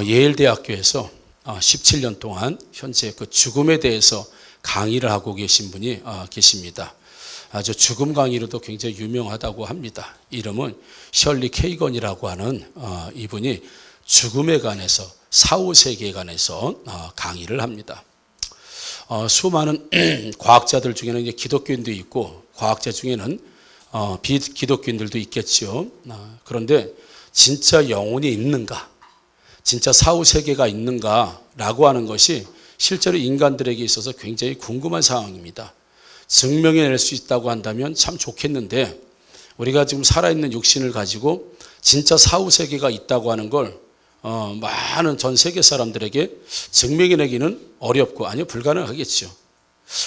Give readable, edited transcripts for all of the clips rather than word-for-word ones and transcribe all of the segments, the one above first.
예일대학교에서 17년 동안 현재 그 죽음에 대해서 강의를 하고 계신 분이 계십니다. 아주 죽음 강의로도 굉장히 유명하다고 합니다. 이름은 셜리 케이건이라고 하는 이분이 죽음에 관해서 사후세계에 관해서 강의를 합니다. 수많은 과학자들 중에는 이제 기독교인도 있고 과학자 중에는 비기독교인들도 있겠죠. 그런데 진짜 영혼이 있는가, 진짜 사후세계가 있는가라고 하는 것이 실제로 인간들에게 있어서 굉장히 궁금한 상황입니다. 증명해낼 수 있다고 한다면 참 좋겠는데 우리가 지금 살아있는 육신을 가지고 진짜 사후세계가 있다고 하는 걸 많은 전 세계 사람들에게 증명해내기는 어렵고 아니요 불가능하겠죠.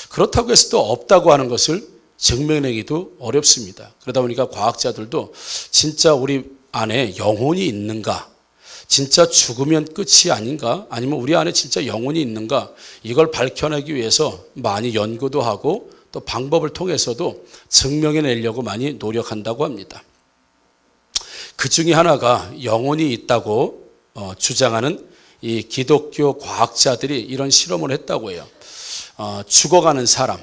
그렇다고 해서 또 없다고 하는 것을 증명해내기도 어렵습니다. 그러다 보니까 과학자들도 진짜 우리 안에 영혼이 있는가, 진짜 죽으면 끝이 아닌가, 아니면 우리 안에 진짜 영혼이 있는가, 이걸 밝혀내기 위해서 많이 연구도 하고 또 방법을 통해서도 증명해내려고 많이 노력한다고 합니다. 그 중에 하나가 영혼이 있다고 주장하는 이 기독교 과학자들이 이런 실험을 했다고 해요. 죽어가는 사람,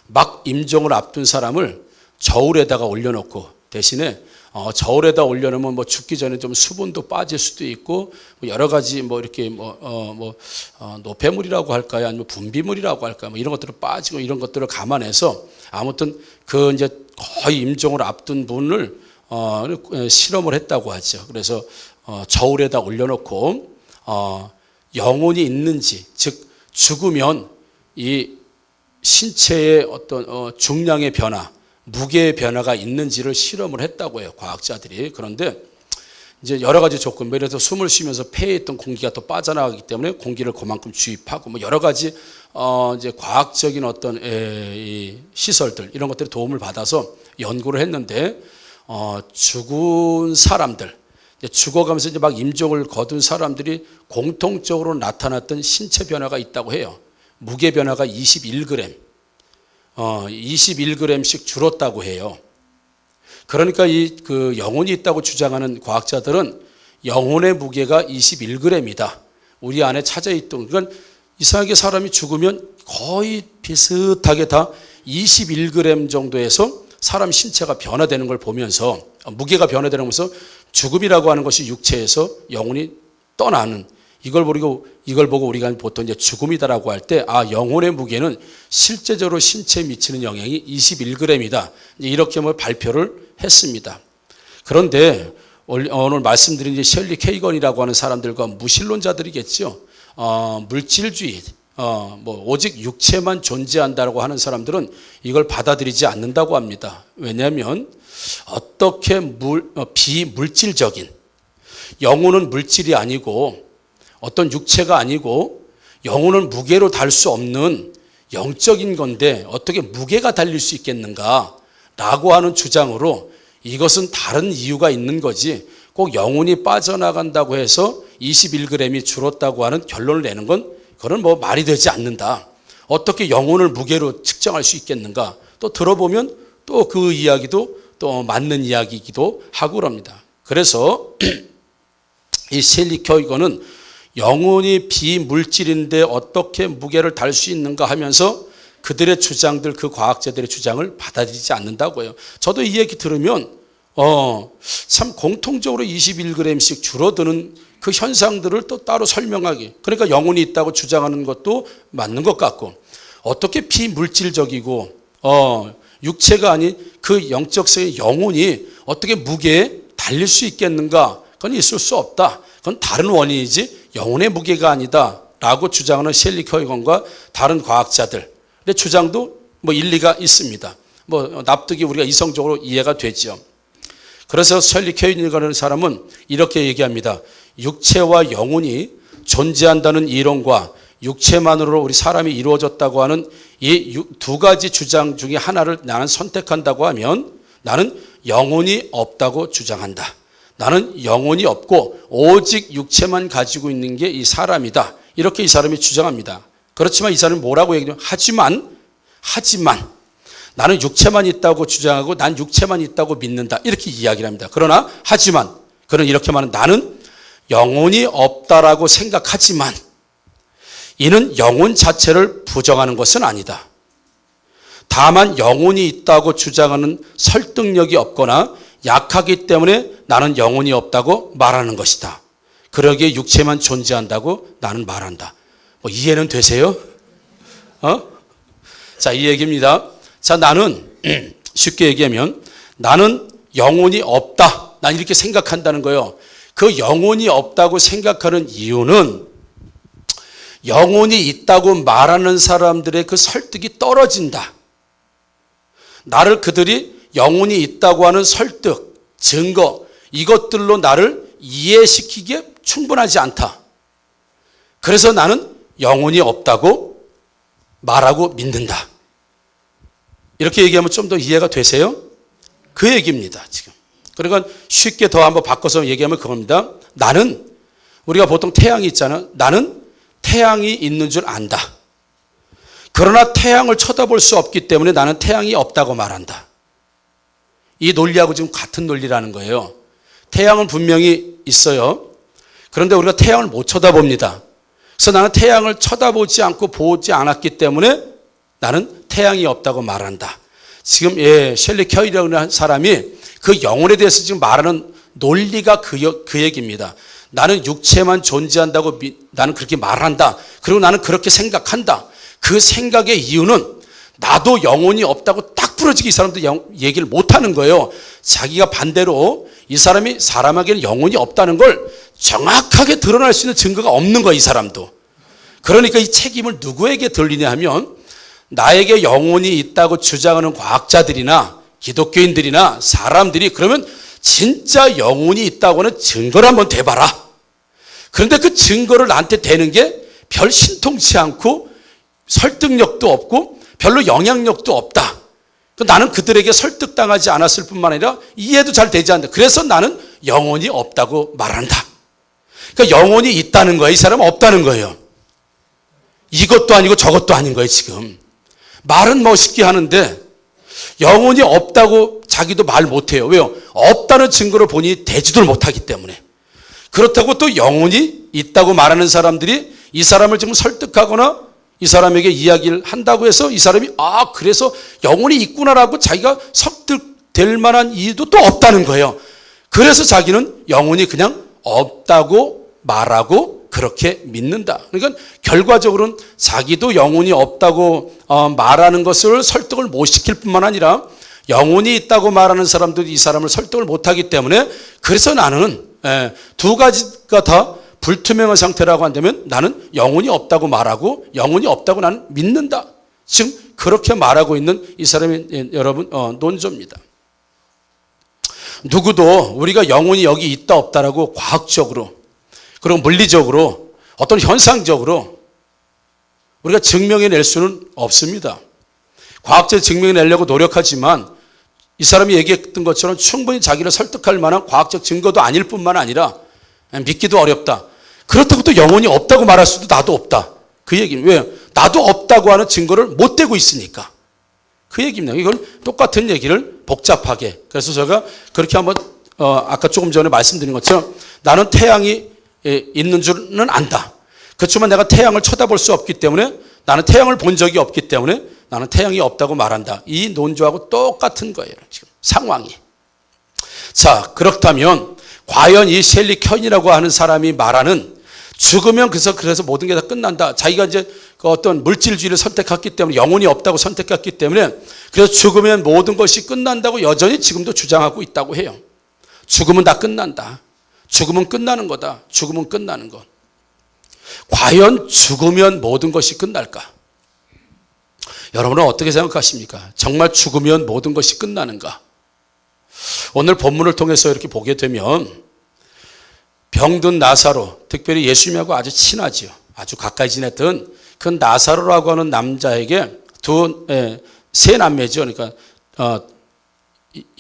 막 임종을 앞둔 사람을 저울에다가 올려놓고 대신에 저울에다 올려놓으면 뭐 죽기 전에 좀 수분도 빠질 수도 있고 여러 가지 뭐 이렇게 노폐물이라고 할까요? 아니면 분비물이라고 할까요? 뭐 이런 것들을 빠지고 이런 것들을 감안해서 아무튼 그 이제 거의 임종을 앞둔 분을 실험을 했다고 하죠. 그래서 저울에다 올려놓고 영혼이 있는지, 즉 죽으면 이 신체의 어떤 중량의 변화, 무게의 변화가 있는지를 실험을 했다고 해요, 과학자들이. 그런데 이제 여러 가지 조건, 예를 들어서 숨을 쉬면서 폐에 있던 공기가 또 빠져나가기 때문에 공기를 그만큼 주입하고 뭐 여러 가지 이제 과학적인 어떤 이 시설들 이런 것들이 도움을 받아서 연구를 했는데 죽은 사람들, 죽어가면서 이제 막 임종을 거둔 사람들이 공통적으로 나타났던 신체 변화가 있다고 해요. 무게 변화가 21g, 21g씩 줄었다고 해요. 그러니까 그 영혼이 있다고 주장하는 과학자들은 영혼의 무게가 21g이다. 우리 안에 차져있던, 그러니까 이상하게 사람이 죽으면 거의 비슷하게 다 21g 정도에서 사람 신체가 변화되는 걸 보면서, 무게가 변화되는 거면서 죽음이라고 하는 것이 육체에서 영혼이 떠나는, 이걸 보고 우리가 보통 이제 죽음이다라고 할 때, 영혼의 무게는 실제적으로 신체에 미치는 영향이 21g이다. 이렇게 발표를 했습니다. 그런데 오늘 말씀드린 이제 셜리 케이건이라고 하는 사람들과 무신론자들이겠죠. 물질주의, 오직 육체만 존재한다고 하는 사람들은 이걸 받아들이지 않는다고 합니다. 왜냐하면 어떻게 비물질적인, 영혼은 물질이 아니고 어떤 육체가 아니고 영혼은 무게로 달 수 없는 영적인 건데 어떻게 무게가 달릴 수 있겠는가 라고 하는 주장으로 이것은 다른 이유가 있는 거지 꼭 영혼이 빠져나간다고 해서 21g이 줄었다고 하는 결론을 내는 건 그건 뭐 말이 되지 않는다. 어떻게 영혼을 무게로 측정할 수 있겠는가. 또 들어보면 또 그 이야기도 또 맞는 이야기이기도 하고 그럽니다. 그래서 이 셜리 케이건은 영혼이 비물질인데 어떻게 무게를 달 수 있는가 하면서 그들의 주장들, 그 과학자들의 주장을 받아들이지 않는다고 해요. 저도 이 얘기 들으면 참 공통적으로 21g씩 줄어드는 그 현상들을 또 따로 설명하기, 그러니까 영혼이 있다고 주장하는 것도 맞는 것 같고 어떻게 비물질적이고 육체가 아닌 그 영적성의 영혼이 어떻게 무게에 달릴 수 있겠는가, 그건 있을 수 없다. 그건 다른 원인이지 영혼의 무게가 아니다 라고 주장하는 셜리 케이건과 다른 과학자들의 주장도 일리가 있습니다. 납득이 우리가 이성적으로 이해가 되죠. 그래서 셜리 케이건이라는 사람은 이렇게 얘기합니다. 육체와 영혼이 존재한다는 이론과 육체만으로 우리 사람이 이루어졌다고 하는 이 두 가지 주장 중에 하나를 나는 선택한다고 하면 나는 영혼이 없다고 주장한다. 나는 영혼이 없고 오직 육체만 가지고 있는 게 이 사람이다. 이렇게 이 사람이 주장합니다. 그렇지만 이 사람이 뭐라고 얘기해요? 하지만 나는 육체만 있다고 주장하고 난 육체만 있다고 믿는다. 이렇게 이야기를 합니다. 그러나 하지만 그는 이렇게 말하는, 나는 영혼이 없다라고 생각하지만 이는 영혼 자체를 부정하는 것은 아니다. 다만 영혼이 있다고 주장하는 설득력이 없거나 약하기 때문에 나는 영혼이 없다고 말하는 것이다. 그러기에 육체만 존재한다고 나는 말한다. 뭐 이해는 되세요? 자, 이 얘기입니다. 자, 나는 쉽게 얘기하면 나는 영혼이 없다. 난 이렇게 생각한다는 거예요. 그 영혼이 없다고 생각하는 이유는 영혼이 있다고 말하는 사람들의 그 설득이 떨어진다. 나를 그들이 영혼이 있다고 하는 설득, 증거, 이것들로 나를 이해시키기에 충분하지 않다. 그래서 나는 영혼이 없다고 말하고 믿는다. 이렇게 얘기하면 좀 더 이해가 되세요? 그 얘기입니다, 지금. 그러니까 쉽게 더 한번 바꿔서 얘기하면 그겁니다. 나는, 우리가 보통 태양이 있잖아. 나는 태양이 있는 줄 안다. 그러나 태양을 쳐다볼 수 없기 때문에 나는 태양이 없다고 말한다. 이 논리하고 지금 같은 논리라는 거예요. 태양은 분명히 있어요. 그런데 우리가 태양을 못 쳐다봅니다. 그래서 나는 태양을 쳐다보지 않고 보지 않았기 때문에 나는 태양이 없다고 말한다. 지금 셸리 켜이라는 하는 사람이 그 영혼에 대해서 지금 말하는 논리가 그 얘기입니다. 나는 육체만 존재한다고 나는 그렇게 말한다. 그리고 나는 그렇게 생각한다. 그 생각의 이유는 나도 영혼이 없다고 딱 부러지게 이 사람도 얘기를 못하는 거예요. 자기가 반대로 이 사람이 사람에게는 영혼이 없다는 걸 정확하게 드러날 수 있는 증거가 없는 거예요, 이 사람도. 그러니까 이 책임을 누구에게 돌리냐 하면 나에게 영혼이 있다고 주장하는 과학자들이나 기독교인들이나 사람들이 그러면 진짜 영혼이 있다고 하는 증거를 한번 대봐라. 그런데 그 증거를 나한테 대는 게 별 신통치 않고 설득력도 없고 별로 영향력도 없다. 나는 그들에게 설득당하지 않았을 뿐만 아니라 이해도 잘 되지 않는다. 그래서 나는 영혼이 없다고 말한다. 그러니까 영혼이 있다는 거예요. 이 사람은 없다는 거예요. 이것도 아니고 저것도 아닌 거예요, 지금. 말은 멋있게 하는데 영혼이 없다고 자기도 말 못해요. 왜요? 없다는 증거를 보니 대지도 못하기 때문에. 그렇다고 또 영혼이 있다고 말하는 사람들이 이 사람을 지금 설득하거나 이 사람에게 이야기를 한다고 해서 이 사람이 그래서 영혼이 있구나라고 자기가 설득될 만한 이유도 또 없다는 거예요. 그래서 자기는 영혼이 그냥 없다고 말하고 그렇게 믿는다. 그러니까 결과적으로는 자기도 영혼이 없다고 말하는 것을 설득을 못 시킬 뿐만 아니라 영혼이 있다고 말하는 사람들이 이 사람을 설득을 못하기 때문에 그래서 나는 두 가지가 다 불투명한 상태라고 한다면 나는 영혼이 없다고 말하고 영혼이 없다고 나는 믿는다. 지금 그렇게 말하고 있는 이 사람이 여러분 논조입니다. 누구도 우리가 영혼이 여기 있다 없다라고 과학적으로 그리고 물리적으로 어떤 현상적으로 우리가 증명해낼 수는 없습니다. 과학적으로 증명해내려고 노력하지만 이 사람이 얘기했던 것처럼 충분히 자기를 설득할 만한 과학적 증거도 아닐 뿐만 아니라 믿기도 어렵다. 그렇다고 또 영혼이 없다고 말할 수도 나도 없다. 그 얘기는 왜요? 나도 없다고 하는 증거를 못 대고 있으니까. 그 얘기입니다. 이건 똑같은 얘기를 복잡하게. 그래서 제가 그렇게 한번 아까 조금 전에 말씀드린 것처럼 나는 태양이 있는 줄은 안다. 그렇지만 내가 태양을 쳐다볼 수 없기 때문에 나는 태양을 본 적이 없기 때문에 나는 태양이 없다고 말한다. 이 논조하고 똑같은 거예요. 지금 상황이. 자, 그렇다면 과연 이 셸리 켠이라고 하는 사람이 말하는 죽으면 그래서 모든 게 다 끝난다. 자기가 이제 어떤 물질주의를 선택했기 때문에 영혼이 없다고 선택했기 때문에 그래서 죽으면 모든 것이 끝난다고 여전히 지금도 주장하고 있다고 해요. 죽으면 다 끝난다. 죽으면 끝나는 거다. 죽으면 끝나는 것. 과연 죽으면 모든 것이 끝날까? 여러분은 어떻게 생각하십니까? 정말 죽으면 모든 것이 끝나는가? 오늘 본문을 통해서 이렇게 보게 되면 병든 나사로, 특별히 예수님하고 아주 친하지요. 아주 가까이 지냈던 그 나사로라고 하는 남자에게 세 남매죠. 그러니까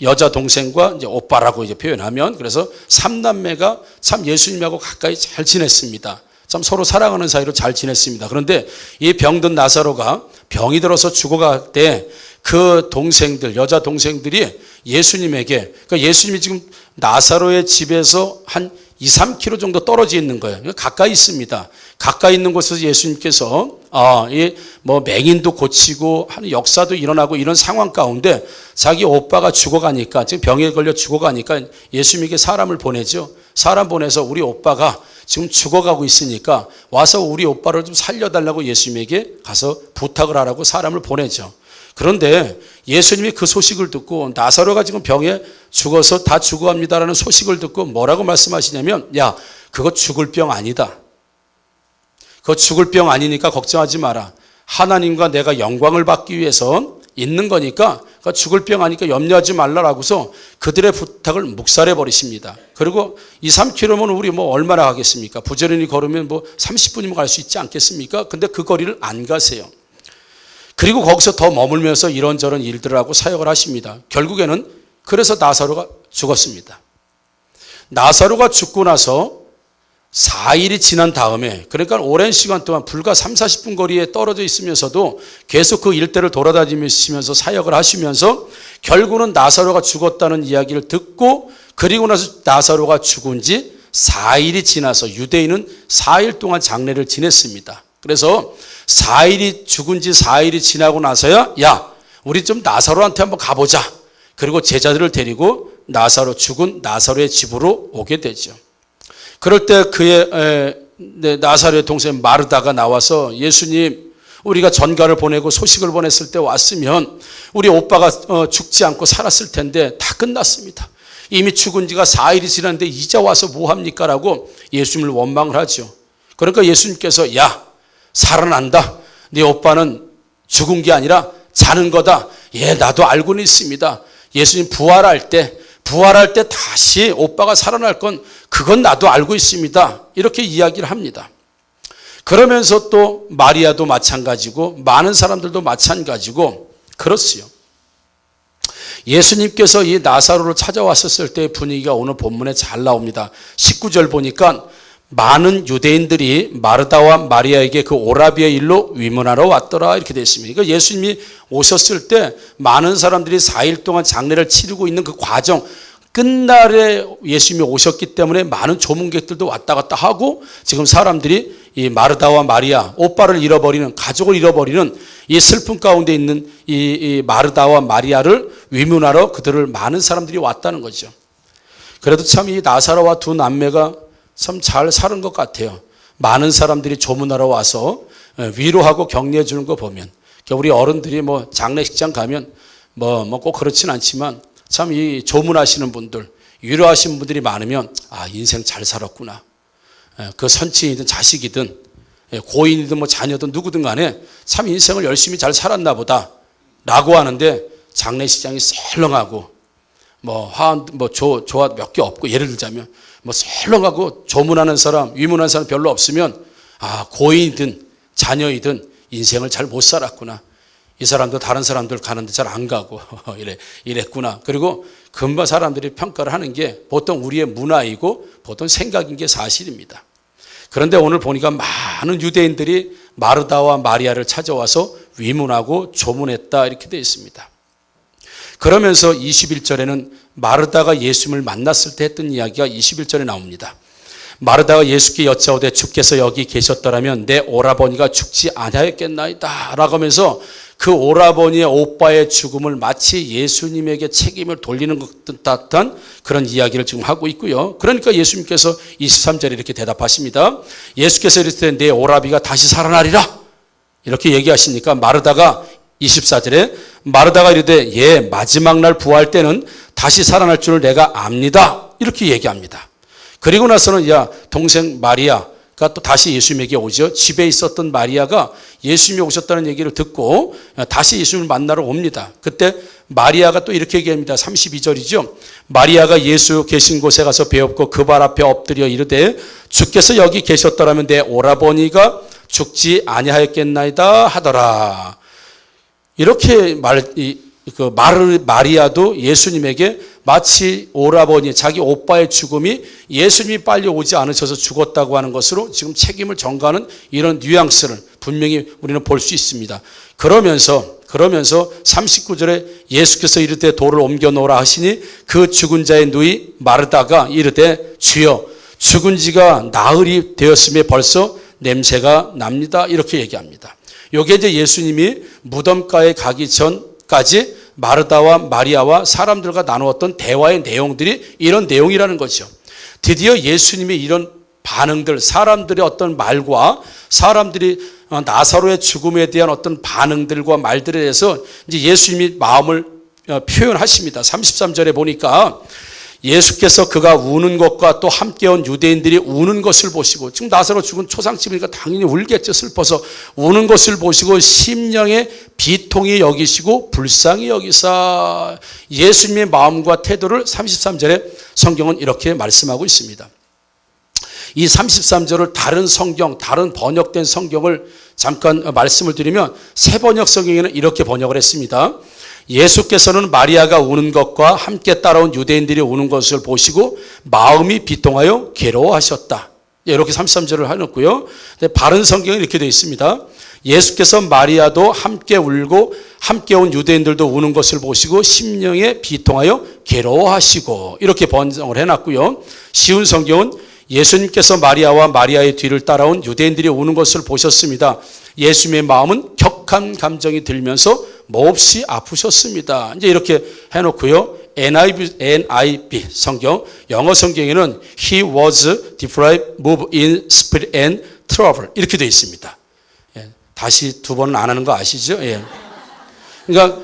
여자 동생과 이제 오빠라고 이제 표현하면 그래서 3남매가 참 예수님하고 가까이 잘 지냈습니다. 참 서로 사랑하는 사이로 잘 지냈습니다. 그런데 이 병든 나사로가 병이 들어서 죽어갈 때 그 동생들, 여자 동생들이 예수님에게, 그러니까 예수님이 지금 나사로의 집에서 한 2, 3km 정도 떨어져 있는 거예요. 가까이 있습니다. 가까이 있는 곳에서 예수님께서 뭐 맹인도 고치고 하는 역사도 일어나고 이런 상황 가운데 자기 오빠가 죽어가니까, 지금 병에 걸려 죽어가니까 예수님에게 사람을 보내죠. 사람 보내서 우리 오빠가 지금 죽어가고 있으니까 와서 우리 오빠를 좀 살려달라고 예수님에게 가서 부탁을 하라고 사람을 보내죠. 그런데 예수님이 그 소식을 듣고 나사로가 지금 병에 죽어서 다 죽어갑니다라는 소식을 듣고 뭐라고 말씀하시냐면, 야, 그거 죽을 병 아니다. 그거 죽을 병 아니니까 걱정하지 마라. 하나님과 내가 영광을 받기 위해서 있는 거니까 그거 죽을 병 아니까 염려하지 말라라고서 그들의 부탁을 묵살해 버리십니다. 그리고 2, 3km면 우리 뭐 얼마나 가겠습니까? 부지런히 걸으면 뭐 30분이면 갈 수 있지 않겠습니까? 근데 그 거리를 안 가세요. 그리고 거기서 더 머물면서 이런저런 일들을 하고 사역을 하십니다. 결국에는 그래서 나사로가 죽었습니다. 나사로가 죽고 나서 4일이 지난 다음에, 그러니까 오랜 시간 동안 불과 3, 40분 거리에 떨어져 있으면서도 계속 그 일대를 돌아다니면서 사역을 하시면서 결국은 나사로가 죽었다는 이야기를 듣고, 그리고 나서 나사로가 죽은 지 4일이 지나서 유대인은 4일 동안 장례를 지냈습니다. 그래서 4일이 죽은 지 4일이 지나고 나서야, 야, 우리 좀 나사로한테 한번 가보자. 그리고 제자들을 데리고 죽은 나사로의 집으로 오게 되죠. 그럴 때 그의 나사로의 동생 마르다가 나와서, 예수님, 우리가 전가를 보내고 소식을 보냈을 때 왔으면 우리 오빠가 죽지 않고 살았을 텐데 다 끝났습니다. 이미 죽은 지가 4일이 지났는데 이제 와서 뭐합니까? 라고 예수님을 원망을 하죠. 그러니까 예수님께서, 야, 살아난다. 네 오빠는 죽은 게 아니라 자는 거다. 예, 나도 알고는 있습니다. 예수님 부활할 때 다시 오빠가 살아날 건 그건 나도 알고 있습니다. 이렇게 이야기를 합니다. 그러면서 또 마리아도 마찬가지고 많은 사람들도 마찬가지고 그렇지요. 예수님께서 이 나사로를 찾아왔었을 때의 분위기가 오늘 본문에 잘 나옵니다. 19절 보니까 많은 유대인들이 마르다와 마리아에게 그 오라비의 일로 위문하러 왔더라, 이렇게 되어 있습니다. 그러니까 예수님이 오셨을 때 많은 사람들이 4일 동안 장례를 치르고 있는 그 과정, 끝날에 예수님이 오셨기 때문에 많은 조문객들도 왔다 갔다 하고, 지금 사람들이 이 마르다와 마리아, 오빠를 잃어버리는, 가족을 잃어버리는 이 슬픔 가운데 있는 이 마르다와 마리아를 위문하러 그들을 많은 사람들이 왔다는 거죠. 그래도 참 이 나사로와 두 남매가 참 잘 사는 것 같아요. 많은 사람들이 조문하러 와서 위로하고 격려해 주는 거 보면, 우리 어른들이 뭐 장례식장 가면 뭐 꼭 그렇진 않지만 참 이 조문하시는 분들, 위로하시는 분들이 많으면, 아, 인생 잘 살았구나. 그 선친이든 자식이든 고인이든 뭐 자녀든 누구든 간에 참 인생을 열심히 잘 살았나 보다 라고 하는데, 장례식장이 썰렁하고 조화 몇 개 없고, 예를 들자면 썰렁하고 조문하는 사람, 위문하는 사람 별로 없으면, 아, 고인이든 자녀이든 인생을 잘 못 살았구나. 이 사람도 다른 사람들 가는데 잘 안 가고 이랬구나. 그리고 금방 사람들이 평가를 하는 게 보통 우리의 문화이고 보통 생각인 게 사실입니다. 그런데 오늘 보니까 많은 유대인들이 마르다와 마리아를 찾아와서 위문하고 조문했다, 이렇게 되어 있습니다. 그러면서 21절에는 마르다가 예수님을 만났을 때 했던 이야기가 21절에 나옵니다. 마르다가 예수께 여짜오되 주께서 여기 계셨더라면 내 오라버니가 죽지 아니하였겠나이다 라고 하면서 그 오라버니의 오빠의 죽음을 마치 예수님에게 책임을 돌리는 것 같은 그런 이야기를 지금 하고 있고요. 그러니까 예수님께서 23절에 이렇게 대답하십니다. 예수께서 이르시되 내 오라비가 다시 살아나리라, 이렇게 얘기하시니까 마르다가 24절에 마르다가 이르되 예, 마지막 날 부활 때는 다시 살아날 줄을 내가 압니다, 이렇게 얘기합니다. 그리고 나서는 동생 마리아가 또 다시 예수님에게 오죠. 집에 있었던 마리아가 예수님이 오셨다는 얘기를 듣고 다시 예수님을 만나러 옵니다. 그때 마리아가 또 이렇게 얘기합니다. 32절이죠. 마리아가 예수 계신 곳에 가서 배웠고 그 발 앞에 엎드려 이르되 주께서 여기 계셨더라면 내 오라버니가 죽지 아니하였겠나이다 하더라. 이렇게 마리아도 예수님에게 마치 오라버니, 자기 오빠의 죽음이 예수님이 빨리 오지 않으셔서 죽었다고 하는 것으로 지금 책임을 전가하는 이런 뉘앙스를 분명히 우리는 볼 수 있습니다. 그러면서 39절에 예수께서 이르되 돌을 옮겨 놓으라 하시니 그 죽은 자의 누이 마르다가 이르되 주여 죽은 지가 나흘이 되었음에 벌써 냄새가 납니다. 이렇게 얘기합니다. 요게 이제 예수님이 무덤가에 가기 전까지 마르다와 마리아와 사람들과 나누었던 대화의 내용들이 이런 내용이라는 거죠. 드디어 예수님이 이런 반응들, 사람들의 어떤 말과 사람들이 나사로의 죽음에 대한 어떤 반응들과 말들에 대해서 이제 예수님이 마음을 표현하십니다. 33절에 보니까 예수께서 그가 우는 것과 또 함께 온 유대인들이 우는 것을 보시고, 지금 나사로 죽은 초상집이니까 당연히 울겠죠. 슬퍼서 우는 것을 보시고 심령의 비통이 여기시고 불쌍히 여기사. 예수님의 마음과 태도를 33절에 성경은 이렇게 말씀하고 있습니다. 이 33절을 다른 성경, 다른 번역된 성경을 잠깐 말씀을 드리면 새 번역 성경에는 이렇게 번역을 했습니다. 예수께서는 마리아가 우는 것과 함께 따라온 유대인들이 우는 것을 보시고 마음이 비통하여 괴로워하셨다. 이렇게 33절을 해놓고요. 바른 성경은 이렇게 되어 있습니다. 예수께서 마리아도 함께 울고 함께 온 유대인들도 우는 것을 보시고 심령에 비통하여 괴로워하시고, 이렇게 번역을 해놨고요. 쉬운 성경은 예수님께서 마리아와 마리아의 뒤를 따라온 유대인들이 우는 것을 보셨습니다. 예수님의 마음은 격한 감정이 들면서 몹시 아프셨습니다. 이제 이렇게 해놓고요. NIV 성경, 영어 성경에는 He was deprived, moved in spirit and trouble 이렇게 되어 있습니다. 다시 두 번은 안 하는 거 아시죠? 그러니까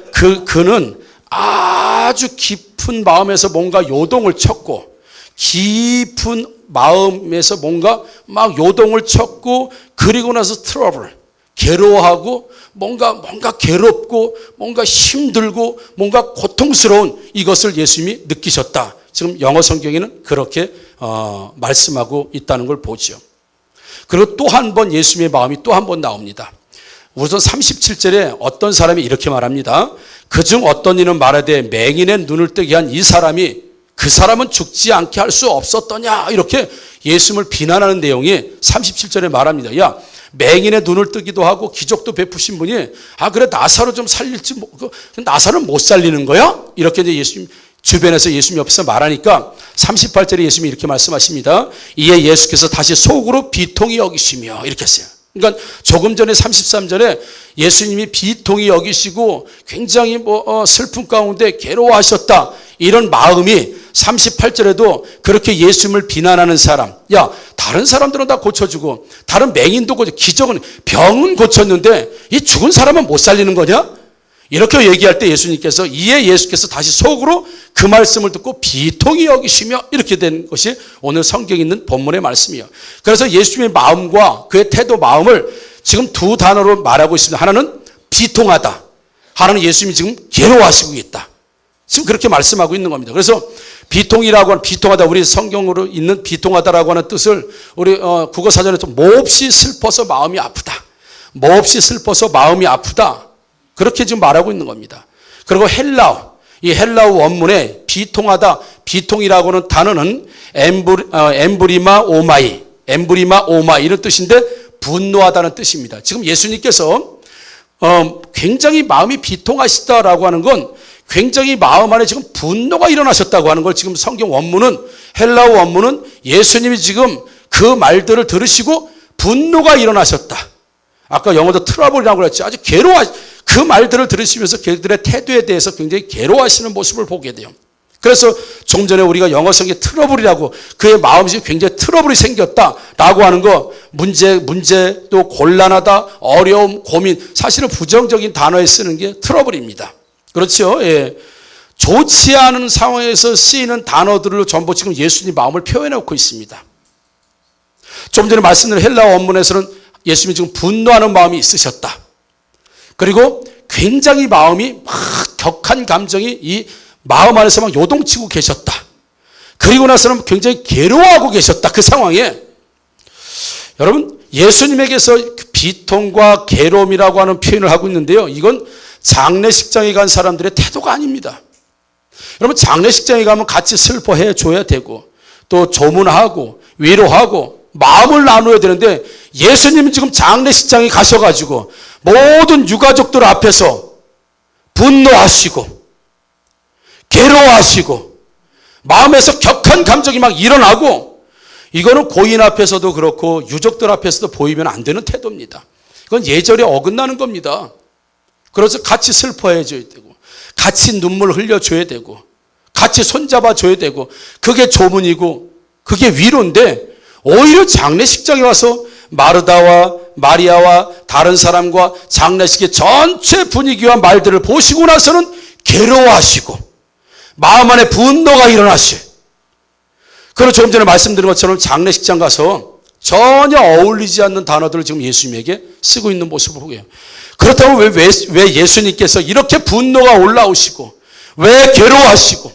그는 아주 깊은 마음에서 뭔가 요동을 쳤고, 깊은 마음에서 뭔가 막 요동을 쳤고, 그리고 나서 트러블, 괴로워하고 뭔가 괴롭고 뭔가 힘들고 뭔가 고통스러운 이것을 예수님이 느끼셨다. 지금 영어 성경에는 그렇게 말씀하고 있다는 걸 보죠. 그리고 또 한 번 예수님의 마음이 또 한 번 나옵니다. 우선 37절에 어떤 사람이 이렇게 말합니다. 그중 어떤 이는 말하되 맹인의 눈을 뜨게 한 이 사람이 그 사람은 죽지 않게 할 수 없었더냐, 이렇게 예수님을 비난하는 내용이 37절에 말합니다. 야, 맹인의 눈을 뜨기도 하고 기적도 베푸신 분이 그래 나사로 좀 살릴지, 나사로는 못 살리는 거야? 이렇게 이제 예수님 주변에서 예수님 옆에서 말하니까 38절에 예수님이 이렇게 말씀하십니다. 이에 예수께서 다시 속으로 비통히 여기시며, 이렇게 했어요. 그러니까 조금 전에 33절에 예수님이 비통히 여기시고 굉장히 슬픔 가운데 괴로워하셨다, 이런 마음이 38절에도 그렇게 예수님을 비난하는 사람, 야, 다른 사람들은 다 고쳐주고 다른 맹인도 기적은, 병은 고쳤는데 이 죽은 사람은 못 살리는 거냐? 이렇게 얘기할 때 예수님께서, 이에 예수께서 다시 속으로 그 말씀을 듣고 비통히 여기시며, 이렇게 된 것이 오늘 성경에 있는 본문의 말씀이에요. 그래서 예수님의 마음과 그의 태도, 마음을 지금 두 단어로 말하고 있습니다. 하나는 비통하다, 하나는 예수님이 지금 괴로워하시고 있다. 지금 그렇게 말씀하고 있는 겁니다. 그래서 비통이라고 하는, 비통하다, 우리 성경으로 있는 비통하다라고 하는 뜻을 우리 국어사전에 좀 몹시 슬퍼서 마음이 아프다, 몹시 슬퍼서 마음이 아프다, 그렇게 지금 말하고 있는 겁니다. 그리고 이 헬라어 원문에 비통하다, 비통이라고 하는 단어는 엠브리마 오마이 이런 뜻인데 분노하다는 뜻입니다. 지금 예수님께서 굉장히 마음이 비통하시다라고 하는 건 굉장히 마음 안에 지금 분노가 일어나셨다고 하는 걸, 지금 성경 원문은, 헬라어 원문은 예수님이 지금 그 말들을 들으시고 분노가 일어나셨다. 아까 영어도 트러블이라고 그랬죠. 아주 그 말들을 들으시면서 그들의 태도에 대해서 굉장히 괴로워하시는 모습을 보게 돼요. 그래서 좀 전에 우리가 영어 성경에 트러블이라고, 그의 마음이 굉장히 트러블이 생겼다라고 하는 거, 문제 또 곤란하다, 어려움, 고민, 사실은 부정적인 단어에 쓰는 게 트러블입니다. 그렇죠? 예. 좋지 않은 상황에서 쓰이는 단어들로 전부 지금 예수님 마음을 표현해 놓고 있습니다. 좀 전에 말씀드린 헬라어 원문에서는 예수님이 지금 분노하는 마음이 있으셨다. 그리고 굉장히 마음이 막 격한 감정이 이 마음 안에서 막 요동치고 계셨다. 그리고 나서는 굉장히 괴로워하고 계셨다. 그 상황에 여러분, 예수님에게서 비통과 괴로움이라고 하는 표현을 하고 있는데요, 이건 장례식장에 간 사람들의 태도가 아닙니다. 여러분, 장례식장에 가면 같이 슬퍼해 줘야 되고 또 조문하고 위로하고 마음을 나누어야 되는데, 예수님은 지금 장례식장에 가셔가지고 모든 유가족들 앞에서 분노하시고 괴로워하시고 마음에서 격한 감정이 막 일어나고 이거는 고인 앞에서도 그렇고 유족들 앞에서도 보이면 안 되는 태도입니다. 이건 예절에 어긋나는 겁니다. 그래서 같이 슬퍼해 줘야 되고 같이 눈물 흘려줘야 되고 같이 손잡아 줘야 되고 그게 조문이고 그게 위로인데 오히려 장례식장에 와서 마르다와 마리아와 다른 사람과 장례식의 전체 분위기와 말들을 보시고 나서는 괴로워하시고 마음 안에 분노가 일어나셔요. 그리고 조금 전에 말씀드린 것처럼 장례식장 가서 전혀 어울리지 않는 단어들을 지금 예수님에게 쓰고 있는 모습을 보게요. 그렇다면 왜 예수님께서 이렇게 분노가 올라오시고 왜 괴로워하시고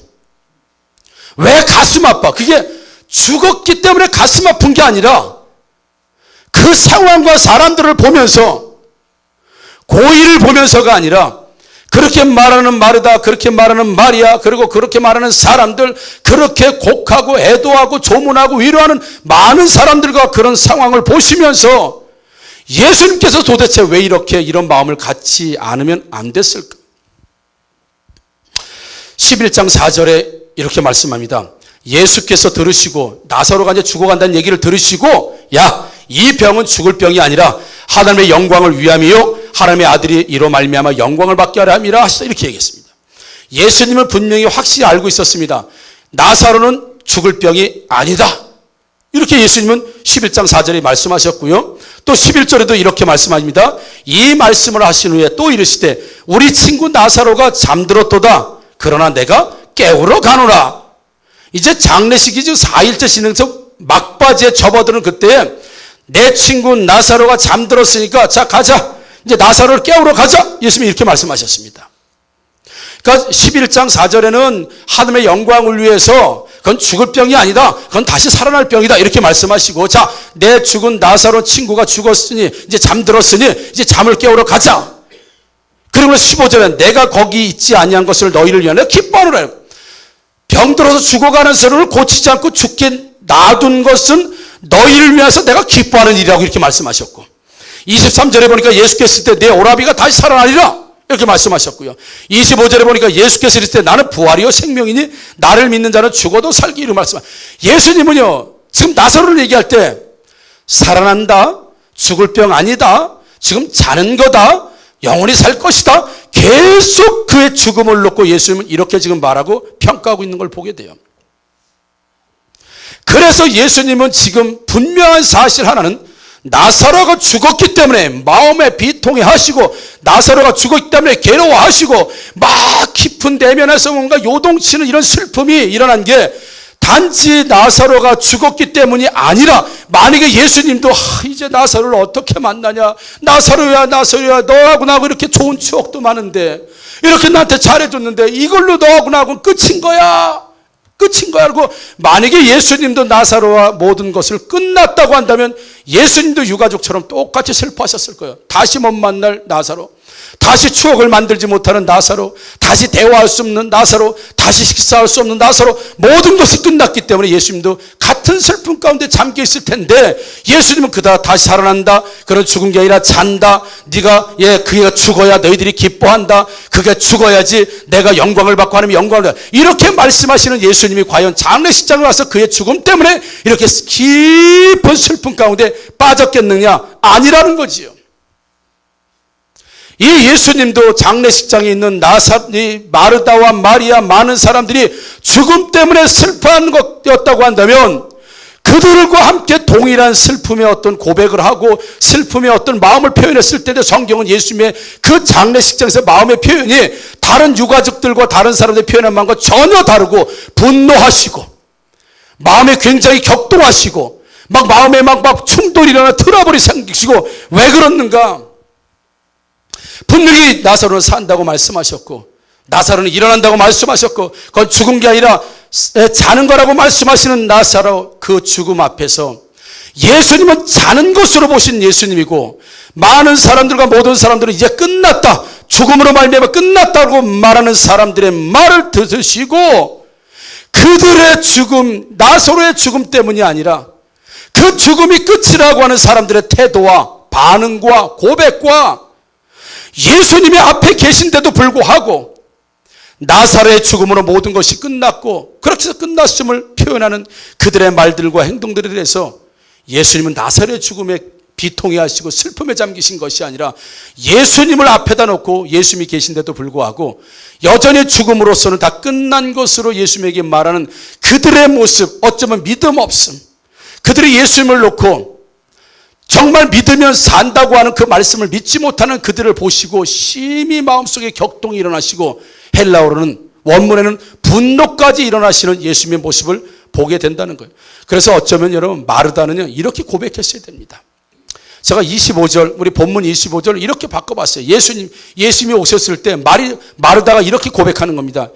왜 가슴 아파? 그게 죽었기 때문에 가슴 아픈 게 아니라 그 상황과 사람들을 보면서 고의를 보면서가 아니라 그렇게 말하는 마르다, 그렇게 말하는 마리아, 그리고 그렇게 말하는 사람들, 그렇게 곡하고 애도하고 조문하고 위로하는 많은 사람들과 그런 상황을 보시면서 예수님께서 도대체 왜 이런 마음을 갖지 않으면 안 됐을까? 11장 4절에 이렇게 말씀합니다. 예수께서 들으시고 나사로가 이제 죽어간다는 얘기를 들으시고 야, 이 병은 죽을 병이 아니라 하나님의 영광을 위함이요 하나님의 아들이 이로 말미암아 영광을 받게 하려 함이라 하시다 이렇게 얘기했습니다. 예수님은 분명히 확실히 알고 있었습니다. 나사로는 죽을 병이 아니다. 이렇게 예수님은 11장 4절에 말씀하셨고요. 또 11절에도 이렇게 말씀합니다. 이 말씀을 하신 후에 또 이르시되 우리 친구 나사로가 잠들었도다. 그러나 내가 깨우러 가노라. 이제 장례식이 지금 4일째 진행해서 막바지에 접어드는 그때 내 친구 나사로가 잠들었으니까 자 가자. 이제 나사로를 깨우러 가자. 예수님이 이렇게 말씀하셨습니다. 그러니까 11장 4절에는 하나님의 영광을 위해서 그건 죽을 병이 아니다. 그건 다시 살아날 병이다. 이렇게 말씀하시고 자, 내 죽은 나사로 친구가 죽었으니 이제 잠들었으니 이제 잠을 깨우러 가자. 그리고 15절에 내가 거기 있지 아니한 것을 너희를 위하여 기뻐하노라. 병들어서 죽어가는 서로를 고치지 않고 죽게 놔둔 것은 너희를 위해서 내가 기뻐하는 일이라고 이렇게 말씀하셨고 23절에 보니까 예수께서 있을 때 내 오라비가 다시 살아나리라 이렇게 말씀하셨고요. 25절에 보니까 예수께서 있을 때 나는 부활이요 생명이니 나를 믿는 자는 죽어도 살기 이렇게 말씀하셨어요. 예수님은요 지금 나사로를 얘기할 때 살아난다, 죽을 병 아니다, 지금 자는 거다, 영원히 살 것이다, 계속 그의 죽음을 놓고 예수님은 이렇게 지금 말하고 평가하고 있는 걸 보게 돼요. 그래서 예수님은 지금 분명한 사실 하나는 나사로가 죽었기 때문에 마음에 비통해 하시고 나사로가 죽었기 때문에 괴로워하시고 막 깊은 내면에서 뭔가 요동치는 이런 슬픔이 일어난 게 단지 나사로가 죽었기 때문이 아니라 만약에 예수님도 이제 나사로를 어떻게 만나냐, 나사로야 너하고 나하고 이렇게 좋은 추억도 많은데 이렇게 나한테 잘해줬는데 이걸로 너하고 나하고는 끝인 거야 하고 만약에 예수님도 나사로와 모든 것을 끝났다고 한다면 예수님도 유가족처럼 똑같이 슬퍼하셨을 거예요. 다시 못 만날 나사로, 다시 추억을 만들지 못하는 나사로, 다시 대화할 수 없는 나사로, 다시 식사할 수 없는 나사로, 모든 것이 끝났기 때문에 예수님도 같은 슬픔 가운데 잠겨 있을 텐데 예수님은 그다 다시 살아난다. 그런 죽은 게 아니라 잔다. 네가 그가 죽어야 너희들이 기뻐한다. 그가 죽어야지 내가 영광을 받고 하나님의 영광을 받는다. 이렇게 말씀하시는 예수님이 과연 장례식장을 와서 그의 죽음 때문에 이렇게 깊은 슬픔 가운데 빠졌겠느냐? 아니라는 거지요. 이 예수님도 장례식장에 있는 마르다와 마리아 많은 사람들이 죽음 때문에 슬퍼하는 것이었다고 한다면 그들과 함께 동일한 슬픔의 어떤 고백을 하고 슬픔의 어떤 마음을 표현했을 때 성경은 예수님의 그 장례식장에서 마음의 표현이 다른 유가족들과 다른 사람들이 표현한 마음과 전혀 다르고 분노하시고 마음에 굉장히 격동하시고 막 마음에 막 충돌이 일어나 트러블이 생기시고 왜 그렇는가? 분명히 나사로는 산다고 말씀하셨고 나사로는 일어난다고 말씀하셨고 그건 죽은 게 아니라 자는 거라고 말씀하시는 나사로 그 죽음 앞에서 예수님은 자는 것으로 보신 예수님이고 많은 사람들과 모든 사람들은 이제 끝났다, 죽음으로 말미암아 끝났다고 말하는 사람들의 말을 들으시고 그들의 죽음, 나사로의 죽음 때문이 아니라 그 죽음이 끝이라고 하는 사람들의 태도와 반응과 고백과 예수님이 앞에 계신데도 불구하고 나사로의 죽음으로 모든 것이 끝났고 그렇게 해서 끝났음을 표현하는 그들의 말들과 행동들에 대해서 예수님은 나사로의 죽음에 비통해 하시고 슬픔에 잠기신 것이 아니라 예수님을 앞에다 놓고 예수님이 계신데도 불구하고 여전히 죽음으로서는 다 끝난 것으로 예수님에게 말하는 그들의 모습, 어쩌면 믿음 없음, 그들이 예수님을 놓고 정말 믿으면 산다고 하는 그 말씀을 믿지 못하는 그들을 보시고 심히 마음속에 격동이 일어나시고 헬라어로는 원문에는 분노까지 일어나시는 예수님의 모습을 보게 된다는 거예요. 그래서 어쩌면 여러분 마르다는요 이렇게 고백했어야 됩니다. 제가 25절, 우리 본문 25절을 이렇게 바꿔봤어요. 예수님이 오셨을 때 마르다가 이렇게 고백하는 겁니다.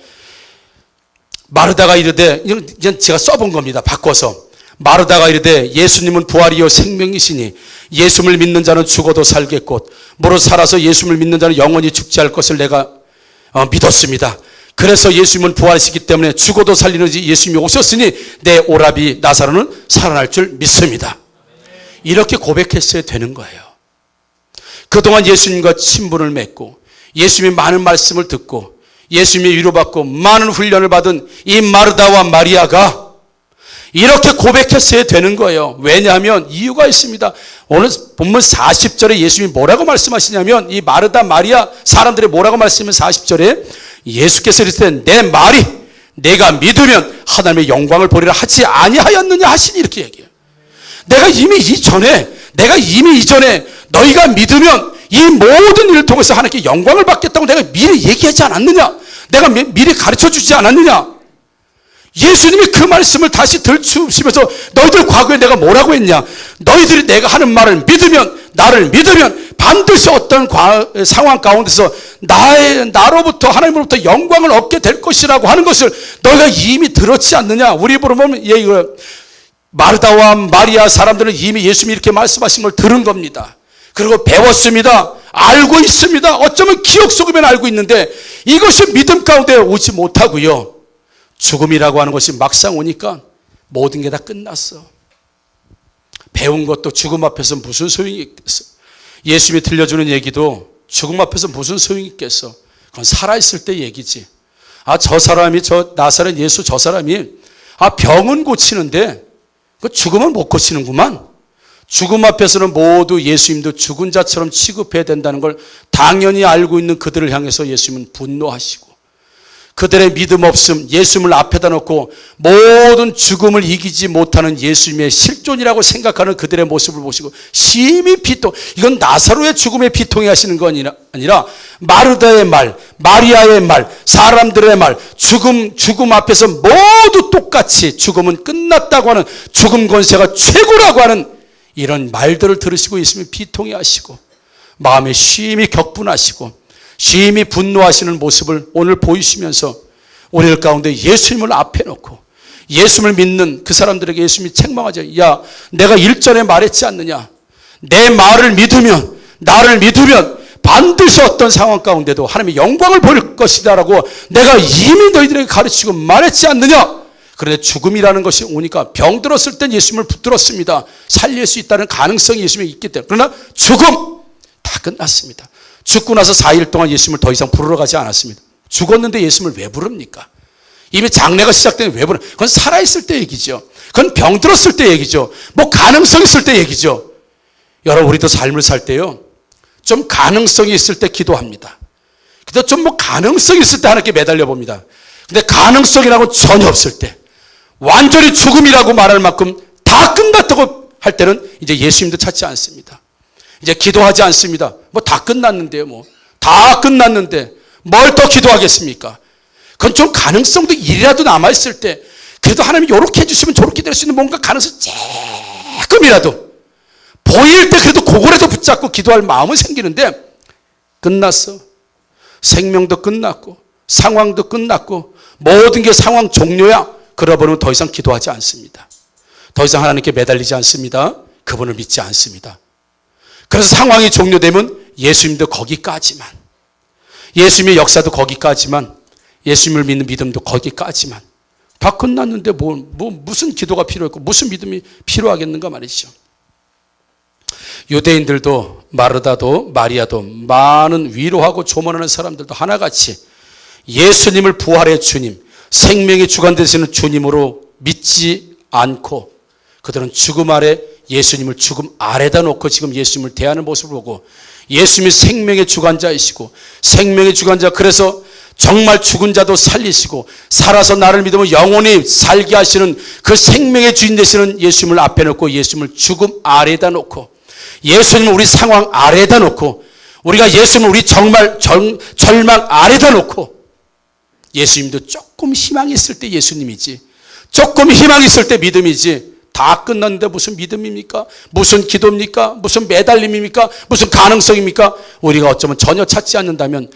마르다가 이르되, 이건 제가 써본 겁니다. 바꿔서. 마르다가 이르되 예수님은 부활이요 생명이시니 예수님을 믿는 자는 죽어도 살겠고 무릇 살아서 예수님을 믿는 자는 영원히 죽지 않을 것을 내가 믿었습니다. 그래서 예수님은 부활이시기 때문에 죽어도 살리는 예수님이 오셨으니 내 오라비 나사로는 살아날 줄 믿습니다. 이렇게 고백했어야 되는 거예요. 그동안 예수님과 친분을 맺고 예수님의 많은 말씀을 듣고 예수님의 위로받고 많은 훈련을 받은 이 마르다와 마리아가 이렇게 고백했어야 되는 거예요. 왜냐하면 이유가 있습니다. 오늘 본문 40절에 예수님이 뭐라고 말씀하시냐면 이 마르다 마리아 사람들이 뭐라고 말씀하시면 40절에 예수께서 이르시되 내 말이 내가 믿으면 하나님의 영광을 보리라 하지 아니하였느냐 하시니 이렇게 얘기해요. 내가 이미 이전에 너희가 믿으면 이 모든 일을 통해서 하나님께 영광을 받겠다고 내가 미리 얘기하지 않았느냐? 내가 미리 가르쳐 주지 않았느냐? 예수님이 그 말씀을 다시 들추시면서 너희들 과거에 내가 뭐라고 했냐? 너희들이 내가 하는 말을 믿으면, 나를 믿으면 반드시 어떤 상황 가운데서 나로부터 하나님으로부터 영광을 얻게 될 것이라고 하는 것을 너희가 이미 들었지 않느냐? 우리 입으로 보면 마르다와 마리아 사람들은 이미 예수님이 이렇게 말씀하신 걸 들은 겁니다. 그리고 배웠습니다. 알고 있습니다. 어쩌면 기억 속에만 알고 있는데 이것이 믿음 가운데 오지 못하고요. 죽음이라고 하는 것이 막상 오니까 모든 게 다 끝났어. 배운 것도 죽음 앞에서 무슨 소용이 있겠어. 예수님이 들려주는 얘기도 죽음 앞에서 무슨 소용이 있겠어. 그건 살아있을 때 얘기지. 저 사람이 나사렛 예수 저 사람이 병은 고치는데 그 죽음은 못 고치는구만. 죽음 앞에서는 모두 예수님도 죽은 자처럼 취급해야 된다는 걸 당연히 알고 있는 그들을 향해서 예수님은 분노하시고 그들의 믿음 없음, 예수님을 앞에다 놓고 모든 죽음을 이기지 못하는 예수님의 실존이라고 생각하는 그들의 모습을 보시고 심히 비통, 이건 나사로의 죽음에 비통해 하시는 건 아니라 마르다의 말, 마리아의 말, 사람들의 말, 죽음 앞에서 모두 똑같이 죽음은 끝났다고 하는 죽음 권세가 최고라고 하는 이런 말들을 들으시고 예수님이 비통해 하시고 마음에 심히 격분하시고 심히 분노하시는 모습을 오늘 보이시면서 우리들 가운데 예수님을 앞에 놓고 예수님을 믿는 그 사람들에게 예수님이 책망하죠. 야, 내가 일전에 말했지 않느냐. 내 말을 믿으면, 나를 믿으면 반드시 어떤 상황 가운데도 하나님의 영광을 볼 것이다라고 내가 이미 너희들에게 가르치고 말했지 않느냐. 그런데 죽음이라는 것이 오니까 병들었을 땐 예수님을 붙들었습니다. 살릴 수 있다는 가능성이 예수님이 있기 때문에. 그러나 죽음 다 끝났습니다. 죽고 나서 4일 동안 예수님을 더 이상 부르러 가지 않았습니다. 죽었는데 예수님을 왜 부릅니까? 이미 장례가 시작되면 왜 부르는? 그건 살아있을 때 얘기죠. 그건 병들었을 때 얘기죠. 뭐 가능성 있을 때 얘기죠. 여러분 우리도 삶을 살 때요. 좀 가능성이 있을 때 기도합니다. 근데 좀 뭐 가능성이 있을 때 하나님께 매달려 봅니다. 근데 가능성이라고 전혀 없을 때 완전히 죽음이라고 말할 만큼 다 끝났다고 할 때는 이제 예수님도 찾지 않습니다. 이제 기도하지 않습니다. 뭐 다 끝났는데요. 다 끝났는데 뭘 더 기도하겠습니까? 그건 좀 가능성도 일이라도 남아있을 때 그래도 하나님이 이렇게 해주시면 저렇게 될 수 있는 뭔가 가능성 조금이라도 보일 때 그래도 그거라도 붙잡고 기도할 마음은 생기는데 끝났어. 생명도 끝났고 상황도 끝났고 모든 게 상황 종료야. 그러고는 더 이상 기도하지 않습니다. 더 이상 하나님께 매달리지 않습니다. 그분을 믿지 않습니다. 그래서 상황이 종료되면 예수님도 거기까지만, 예수님의 역사도 거기까지만, 예수님을 믿는 믿음도 거기까지만. 다 끝났는데 무슨 기도가 필요했고 무슨 믿음이 필요하겠는가 말이죠. 유대인들도 마르다도 마리아도 많은 위로하고 조언하는 사람들도 하나같이 예수님을 부활의 주님, 생명의 주관 되시는 주님으로 믿지 않고 그들은 죽음 아래 예수님을 죽음 아래다 놓고 지금 예수님을 대하는 모습을 보고 예수님이 생명의 주관자이시고 생명의 주관자, 그래서 정말 죽은 자도 살리시고 살아서 나를 믿으면 영원히 살게 하시는 그 생명의 주인 되시는 예수님을 앞에 놓고 예수님을 죽음 아래다 놓고 예수님을 우리 상황 아래다 놓고 우리가 예수님을 우리 정말 절망 아래다 놓고 예수님도 조금 희망이 있을 때 예수님이지, 조금 희망이 있을 때 믿음이지, 다 끝났는데 무슨 믿음입니까? 무슨 기도입니까? 무슨 매달림입니까? 무슨 가능성입니까? 우리가 어쩌면 전혀 찾지 않는다면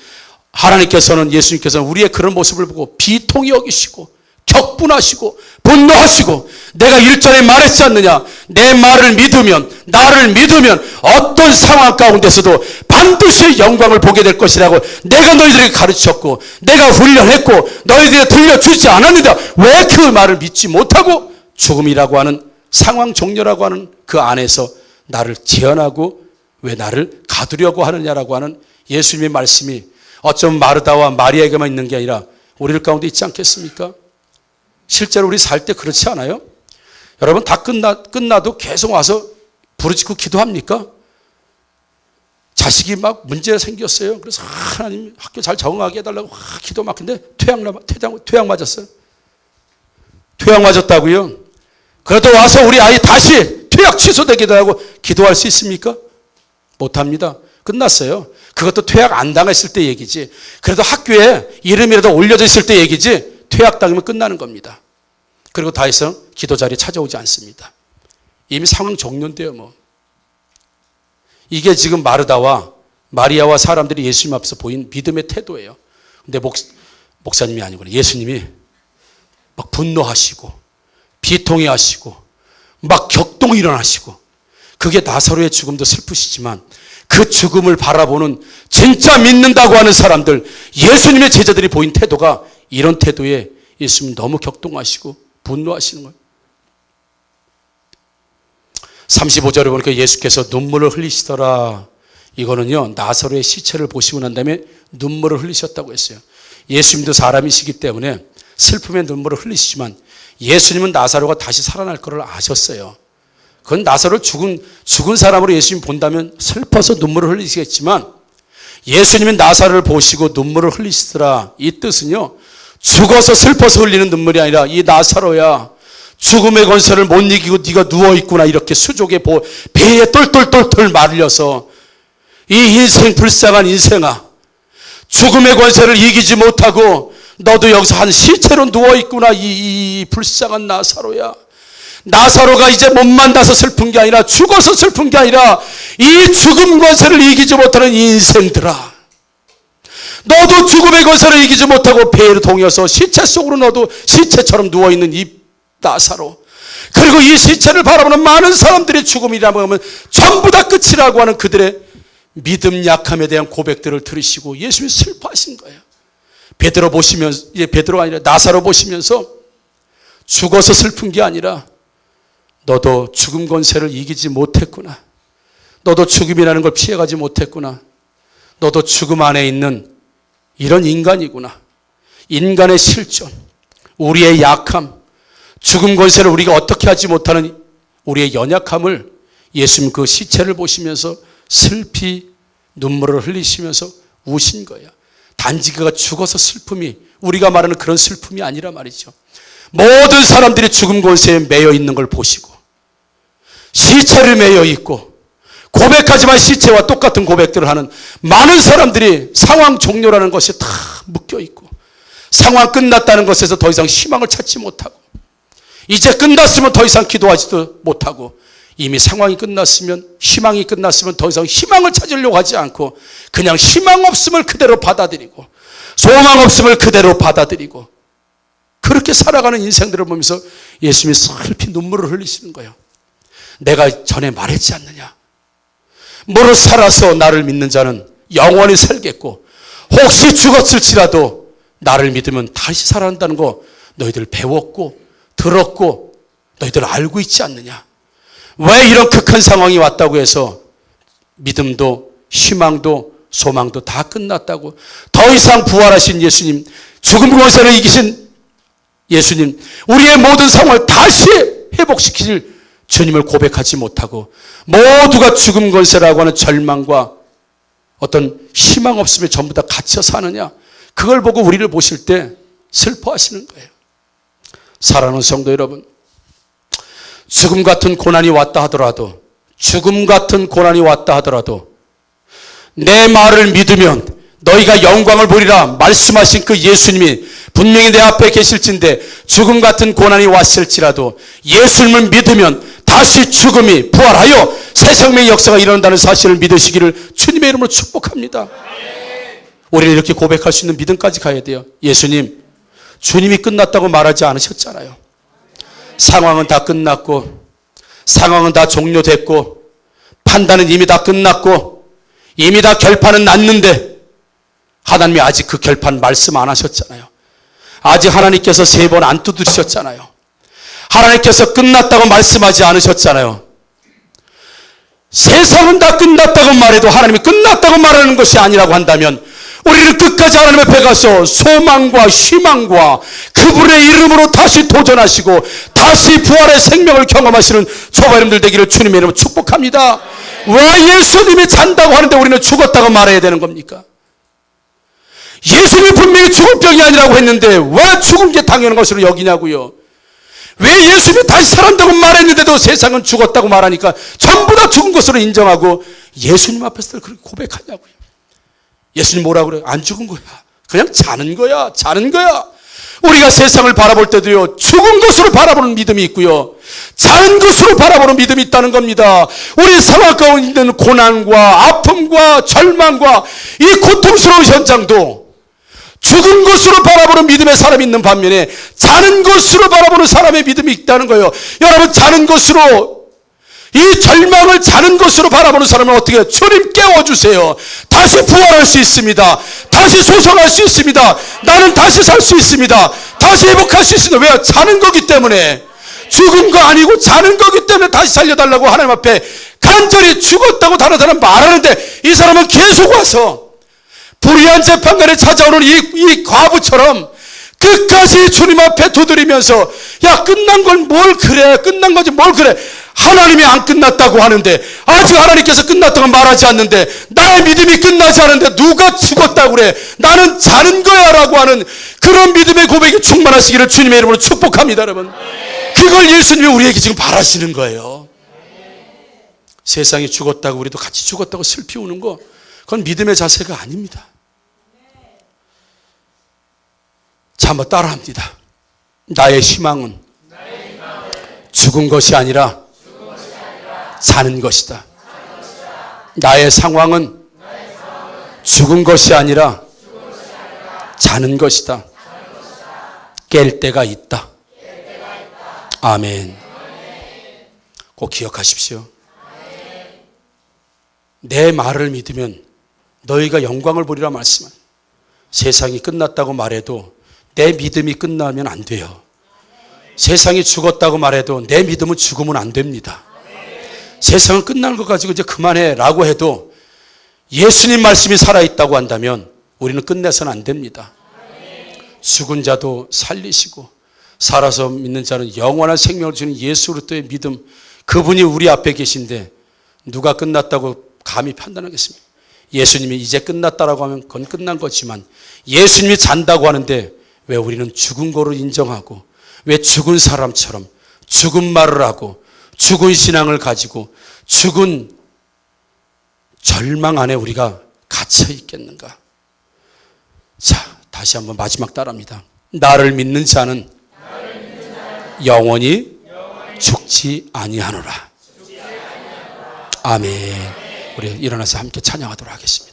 하나님께서는, 예수님께서는 우리의 그런 모습을 보고 비통히 여기시고 격분하시고 분노하시고, 내가 1절에 말했지 않느냐, 내 말을 믿으면, 나를 믿으면 어떤 상황 가운데서도 반드시 영광을 보게 될 것이라고 내가 너희들에게 가르쳤고 내가 훈련했고 너희들에게 들려주지 않았는데 왜 그 말을 믿지 못하고 죽음이라고 하는 상황 종료라고 하는 그 안에서 나를 제한하고 왜 나를 가두려고 하느냐라고 하는 예수님의 말씀이 어쩌면 마르다와 마리아에게만 있는 게 아니라 우리들 가운데 있지 않겠습니까? 실제로 우리 살 때 그렇지 않아요? 여러분, 다 끝나도 계속 와서 부르짖고 기도합니까? 자식이 막 문제가 생겼어요. 그래서 하나님 학교 잘 적응하게 해달라고 기도 막 했는데 퇴학 맞았어요. 퇴학 맞았다고요? 그래도 와서 우리 아이 다시 퇴학 취소되기도 하고 기도할 수 있습니까? 못합니다. 끝났어요. 그것도 퇴학 안 당했을 때 얘기지. 그래도 학교에 이름이라도 올려져 있을 때 얘기지, 퇴학 당하면 끝나는 겁니다. 그리고 더 이상 기도 자리에 찾아오지 않습니다. 이미 상황 종료인데요, 뭐. 이게 지금 마르다와 마리아와 사람들이 예수님 앞에서 보인 믿음의 태도예요. 근데 목사님이 아니구나. 예수님이 막 분노하시고 비통해 하시고 막 격동이 일어나시고, 그게 나사로의 죽음도 슬프시지만 그 죽음을 바라보는 진짜 믿는다고 하는 사람들, 예수님의 제자들이 보인 태도가 이런 태도에 예수님 너무 격동하시고 분노하시는 거예요. 35절에 보니까 예수께서 눈물을 흘리시더라. 이거는요, 나사로의 시체를 보시고 난 다음에 눈물을 흘리셨다고 했어요. 예수님도 사람이시기 때문에 슬픔의 눈물을 흘리시지만 예수님은 나사로가 다시 살아날 것을 아셨어요. 그건 나사로를 죽은 사람으로 예수님 본다면 슬퍼서 눈물을 흘리시겠지만, 예수님은 나사로를 보시고 눈물을 흘리시더라. 이 뜻은요, 죽어서 슬퍼서 흘리는 눈물이 아니라, 이 나사로야, 죽음의 권세를 못 이기고 네가 누워있구나, 이렇게 수족의 배에 똘똘똘똘 말려서, 이 인생, 불쌍한 인생아, 죽음의 권세를 이기지 못하고 너도 여기서 한 시체로 누워있구나, 이 불쌍한 나사로야. 나사로가 이제 못 만나서 슬픈 게 아니라, 죽어서 슬픈 게 아니라, 이 죽음 권세를 이기지 못하는 인생들아, 너도 죽음의 권세를 이기지 못하고 배를 동여서 시체 속으로 너도 시체처럼 누워있는 이 나사로, 그리고 이 시체를 바라보는 많은 사람들의 죽음이라고 하면 전부 다 끝이라고 하는 그들의 믿음 약함에 대한 고백들을 들으시고 예수님이 슬퍼하신 거예요. 베드로 보시면서, 이제 베드로가 아니라 나사로 보시면서 죽어서 슬픈 게 아니라 너도 죽음 권세를 이기지 못했구나. 너도 죽음이라는 걸 피해가지 못했구나. 너도 죽음 안에 있는 이런 인간이구나. 인간의 실존, 우리의 약함, 죽음 권세를 우리가 어떻게 하지 못하는 우리의 연약함을 예수님 그 시체를 보시면서 슬피 눈물을 흘리시면서 우신 거예요. 단지 그가 죽어서 슬픔이 우리가 말하는 그런 슬픔이 아니라 말이죠. 모든 사람들이 죽음 권세에 매여 있는 걸 보시고 시체를 매여 있고 고백하지만 시체와 똑같은 고백들을 하는 많은 사람들이 상황 종료라는 것이 다 묶여 있고 상황 끝났다는 것에서 더 이상 희망을 찾지 못하고 이제 끝났으면 더 이상 기도하지도 못하고 이미 상황이 끝났으면 희망이 끝났으면 더 이상 희망을 찾으려고 하지 않고 그냥 희망 없음을 그대로 받아들이고 소망 없음을 그대로 받아들이고 그렇게 살아가는 인생들을 보면서 예수님이 슬피 눈물을 흘리시는 거예요. 내가 전에 말했지 않느냐. 무릇 살아서 나를 믿는 자는 영원히 살겠고 혹시 죽었을지라도 나를 믿으면 다시 살아난다는 거 너희들 배웠고 들었고 너희들 알고 있지 않느냐. 왜 이런 극한 상황이 왔다고 해서 믿음도 희망도 소망도 다 끝났다고, 더 이상 부활하신 예수님, 죽음 권세를 이기신 예수님, 우리의 모든 상황을 다시 회복시키실 주님을 고백하지 못하고 모두가 죽음 권세라고 하는 절망과 어떤 희망 없음에 전부 다 갇혀 사느냐, 그걸 보고 우리를 보실 때 슬퍼하시는 거예요. 사랑하는 성도 여러분, 죽음 같은 고난이 왔다 하더라도, 죽음 같은 고난이 왔다 하더라도 내 말을 믿으면 너희가 영광을 보리라 말씀하신 그 예수님이 분명히 내 앞에 계실진데, 죽음 같은 고난이 왔을지라도 예수님을 믿으면 다시 죽음이 부활하여 새 생명의 역사가 일어난다는 사실을 믿으시기를 주님의 이름으로 축복합니다. 우리는 이렇게 고백할 수 있는 믿음까지 가야 돼요. 예수님, 주님이 끝났다고 말하지 않으셨잖아요. 상황은 다 끝났고, 상황은 다 종료됐고, 판단은 이미 다 끝났고, 이미 다 결판은 났는데 하나님이 아직 그 결판 말씀 안 하셨잖아요. 아직 하나님께서 3번 안 두드리셨잖아요. 하나님께서 끝났다고 말씀하지 않으셨잖아요. 세상은 다 끝났다고 말해도 하나님이 끝났다고 말하는 것이 아니라고 한다면, 우리는 끝까지 하나님 앞에 가서 소망과 희망과 그분의 이름으로 다시 도전하시고 다시 부활의 생명을 경험하시는 저와 여러분들 되기를 주님의 이름으로 축복합니다. 왜 예수님이 잔다고 하는데 우리는 죽었다고 말해야 되는 겁니까? 예수님이 분명히 죽을 병이 아니라고 했는데 왜 죽은 게 당연한 것으로 여기냐고요. 왜 예수님이 다시 살아난다고 말했는데도 세상은 죽었다고 말하니까 전부 다 죽은 것으로 인정하고 예수님 앞에서 그렇게 고백하냐고요. 예수님 뭐라고 그래요? 안 죽은 거야. 그냥 자는 거야. 자는 거야. 우리가 세상을 바라볼 때도요, 죽은 것으로 바라보는 믿음이 있고요, 자는 것으로 바라보는 믿음이 있다는 겁니다. 우리 상황 가운데 있는 고난과 아픔과 절망과 이 고통스러운 현장도 죽은 것으로 바라보는 믿음의 사람이 있는 반면에 자는 것으로 바라보는 사람의 믿음이 있다는 거예요. 여러분, 자는 것으로, 이 절망을 자는 것으로 바라보는 사람은 어떻게 해요? 주님 깨워주세요. 다시 부활할 수 있습니다. 다시 소성할 수 있습니다. 나는 다시 살 수 있습니다. 다시 회복할 수 있습니다. 왜요? 자는 거기 때문에. 죽은 거 아니고 자는 거기 때문에 다시 살려달라고 하나님 앞에 간절히 죽었다고 다른 사람 말하는데, 이 사람은 계속 와서 불의한 재판관에 찾아오는 이 과부처럼 끝까지 주님 앞에 두드리면서, 야, 끝난 걸 뭘 그래, 끝난 거지 뭘 그래. 하나님이 안 끝났다고 하는데, 아직 하나님께서 끝났다고 말하지 않는데, 나의 믿음이 끝나지 않은데 누가 죽었다고 그래. 나는 자는 거야 라고 하는 그런 믿음의 고백이 충만하시기를 주님의 이름으로 축복합니다. 여러분, 그걸 예수님이 우리에게 지금 바라시는 거예요. 세상이 죽었다고 우리도 같이 죽었다고 슬피 우는 거, 그건 믿음의 자세가 아닙니다. 자, 한번 따라합니다. 나의 희망은 죽은 것이 아니라 사는 것이다. 나의 상황은 죽은 것이 아니라 자는 것이다. 깰 때가 있다. 아멘. 꼭 기억하십시오. 내 말을 믿으면 너희가 영광을 보리라 말씀은, 세상이 끝났다고 말해도 내 믿음이 끝나면 안 돼요. 세상이 죽었다고 말해도 내 믿음은 죽으면 안 됩니다. 세상은 끝나는 것 가지고 이제 그만해 라고 해도 예수님 말씀이 살아있다고 한다면 우리는 끝내서는 안 됩니다. 죽은 자도 살리시고 살아서 믿는 자는 영원한 생명을 주는 예수 그리스도의 믿음, 그분이 우리 앞에 계신데 누가 끝났다고 감히 판단하겠습니까? 예수님이 이제 끝났다라고 하면 그건 끝난 거지만, 예수님이 잔다고 하는데 왜 우리는 죽은 거로 인정하고, 왜 죽은 사람처럼 죽은 말을 하고 죽은 신앙을 가지고 죽은 절망 안에 우리가 갇혀 있겠는가? 자, 다시 한번 마지막 따라합니다. 나를 믿는 자는 영원히 죽지 아니하노라. 아멘. 우리 일어나서 함께 찬양하도록 하겠습니다.